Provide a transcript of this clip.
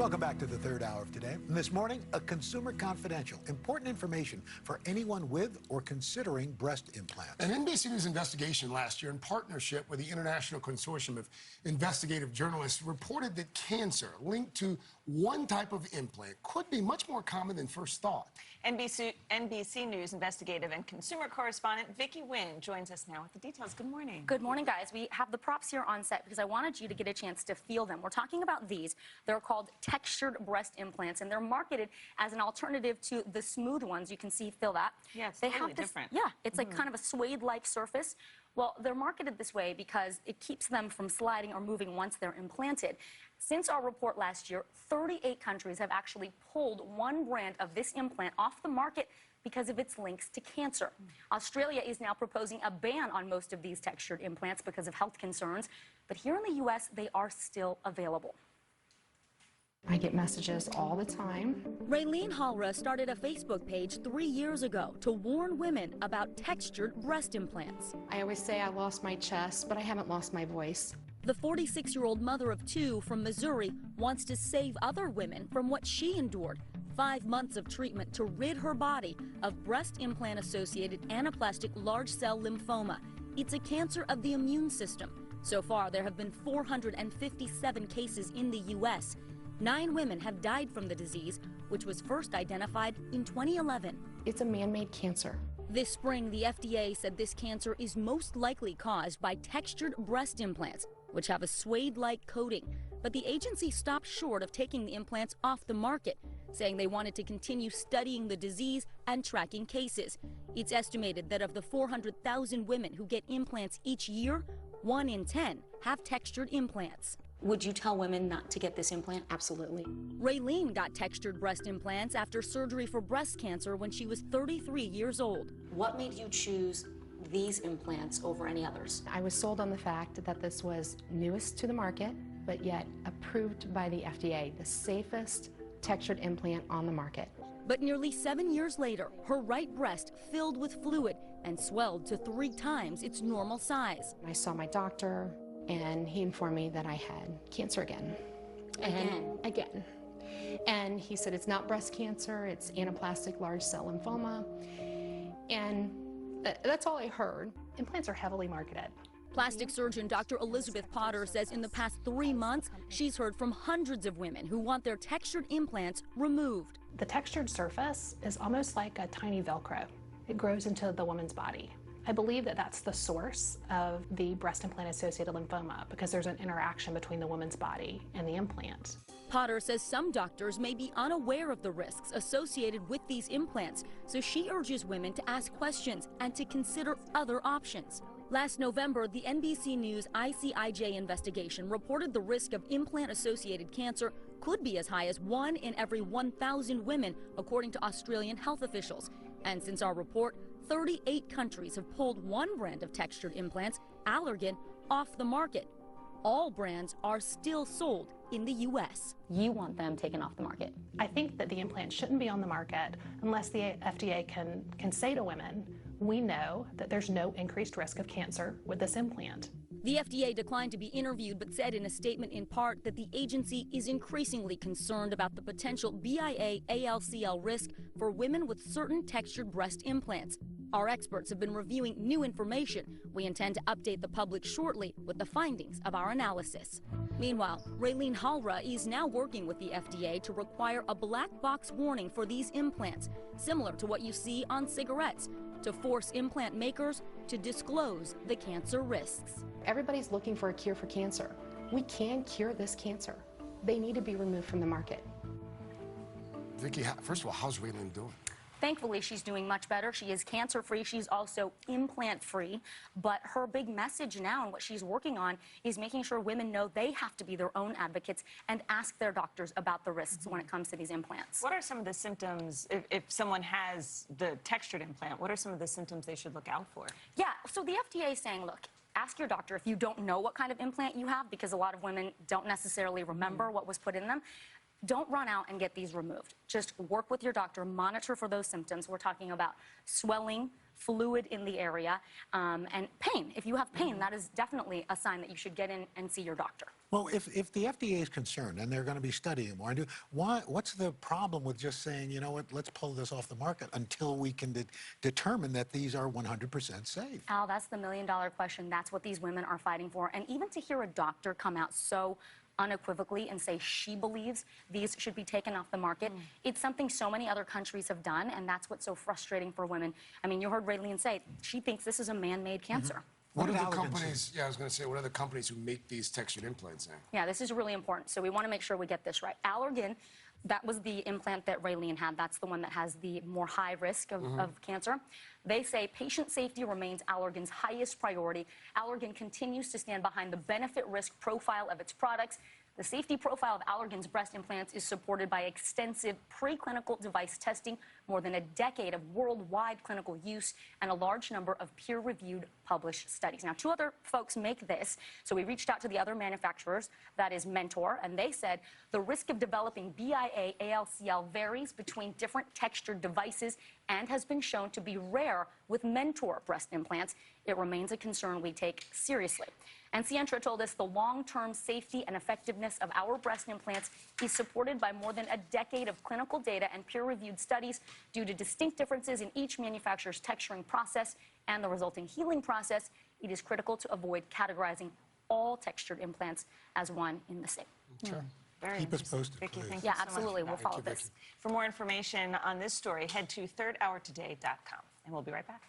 Welcome back to the third hour of today. And this morning, a consumer confidential, important information for anyone with or considering breast implants. An NBC News investigation last year in partnership with the International Consortium of Investigative Journalists reported that cancer linked to one type of implant could be much more common than first thought. NBC News investigative and consumer correspondent Vicky Nguyen joins us now with the details. Good morning. Good morning, guys. We have the props here on set because I wanted you to get a chance to feel them. We're talking about these. They're called textured breast implants, and they're marketed as an alternative to the smooth ones. You can see, feel that. Yeah, it's they totally have this, different. Yeah, it's like kind of a suede-like surface. Well, they're marketed this way because it keeps them from sliding or moving once they're implanted. Since our report last year, 38 countries have actually pulled one brand of this implant off the market because of its links to cancer. Australia is now proposing a ban on most of these textured implants because of health concerns, but here in the U.S., they are still available. I get messages all the time. Raylene Hollrah started a Facebook page 3 years ago to warn women about textured breast implants. I always say I lost my chest, but I haven't lost my voice. The 46-year-old mother of two from Missouri wants to save other women from what she endured. 5 months of treatment to rid her body of breast implant-associated anaplastic large cell lymphoma. It's a cancer of the immune system. So far, there have been 457 cases in the U.S. 9 women have died from the disease, which was first identified in 2011. It's a man-made cancer. This spring, the FDA said this cancer is most likely caused by textured breast implants, which have a suede-like coating. But the agency stopped short of taking the implants off the market, saying they wanted to continue studying the disease and tracking cases. It's estimated that of the 400,000 women who get implants each year, 1 in 10 have textured implants. Would you tell women not to get this implant? Absolutely. Raylene got textured breast implants after surgery for breast cancer when she was 33 years old. What made you choose these implants over any others? I was sold on the fact that this was newest to the market, but yet approved by the FDA, the safest textured implant on the market. But nearly 7 years later, her right breast filled with fluid and swelled to 3 times its normal size. I saw my doctor, and he informed me that I had cancer again. Again. And he said it's not breast cancer, it's anaplastic large cell lymphoma. And that's all I heard. Implants are heavily marketed. Plastic surgeon Dr. Elisabeth Potter says in the past 3 months, she's heard from hundreds of women who want their textured implants removed. The textured surface is almost like a tiny velcro. It grows into the woman's body. I believe that that's the source of the breast implant-associated lymphoma because there's an interaction between the woman's body and the implant. Potter says some doctors may be unaware of the risks associated with these implants, so she urges women to ask questions and to consider other options. Last November, the NBC News ICIJ investigation reported the risk of implant-associated cancer could be as high as 1 in every 1,000 women, according to Australian health officials. And since our report, 38 countries have pulled one brand of textured implants, Allergan, off the market. All brands are still sold in the U.S. You want them taken off the market? I think that the implant shouldn't be on the market unless the FDA can say to women, we know that there's no increased risk of cancer with this implant. The FDA declined to be interviewed, but said in a statement in part that the agency is increasingly concerned about the potential BIA-ALCL risk for women with certain textured breast implants. Our experts have been reviewing new information. We intend to update the public shortly with the findings of our analysis. Meanwhile, Raylene Hollrah is now working with the FDA to require a black box warning for these implants, similar to what you see on cigarettes, to force implant makers to disclose the cancer risks. Everybody's looking for a cure for cancer. We can cure this cancer. They need to be removed from the market. Vicky, first of all, how's Raylene doing? Thankfully, she's doing much better. She is cancer-free. She's also implant-free. But her big message now and what she's working on is making sure women know they have to be their own advocates and ask their doctors about the risks when it comes to these implants. What are some of the symptoms, if someone has the textured implant, what are some of the symptoms they should look out for? Yeah, so the FDA is saying, look, ask your doctor if you don't know what kind of implant you have, because a lot of women don't necessarily remember what was put in them. Don't run out and get these removed. Just work with your doctor, monitor for those symptoms. We're talking about swelling, fluid in the area, and pain. If you have pain, that is definitely a sign that you should get in and see your doctor. Well, if the FDA is concerned and they're going to be studying more, what's the problem with just saying, you know what, let's pull this off the market until we can determine that these are 100% safe? Al, that's the million-dollar question. That's what these women are fighting for. And even to hear a doctor come out so unequivocally and say she believes these should be taken off the market, it's something so many other countries have done, and that's what's so frustrating for women. I mean, you heard Raylene say she thinks this is a man-made cancer. What are the companies, I was going to say, what are the companies who make these textured implants now? Yeah, this is really important. So we want to make sure we get this right. Allergan, that was the implant that Raylene had. That's the one that has the more high risk of cancer. They say patient safety remains Allergan's highest priority. Allergan continues to stand behind the benefit-risk profile of its products. The safety profile of Allergan's breast implants is supported by extensive preclinical device testing, more than a decade of worldwide clinical use, and a large number of peer-reviewed published studies. Now, 2 other folks make this, so we reached out to the other manufacturers, that is Mentor, and they said the risk of developing BIA-ALCL varies between different textured devices and has been shown to be rare with Mentor breast implants. It remains a concern we take seriously. And Sientra told us the long-term safety and effectiveness of our breast implants is supported by more than a decade of clinical data and peer-reviewed studies. Due to distinct differences in each manufacturer's texturing process and the resulting healing process, it is critical to avoid categorizing all textured implants as one in the same. Sure. Very Keep us interesting. posted, Vicky, please. thank Yeah, you so absolutely. much. We'll follow you, this. Vicky. For more information on this story, head to thirdhourtoday.com, and we'll be right back.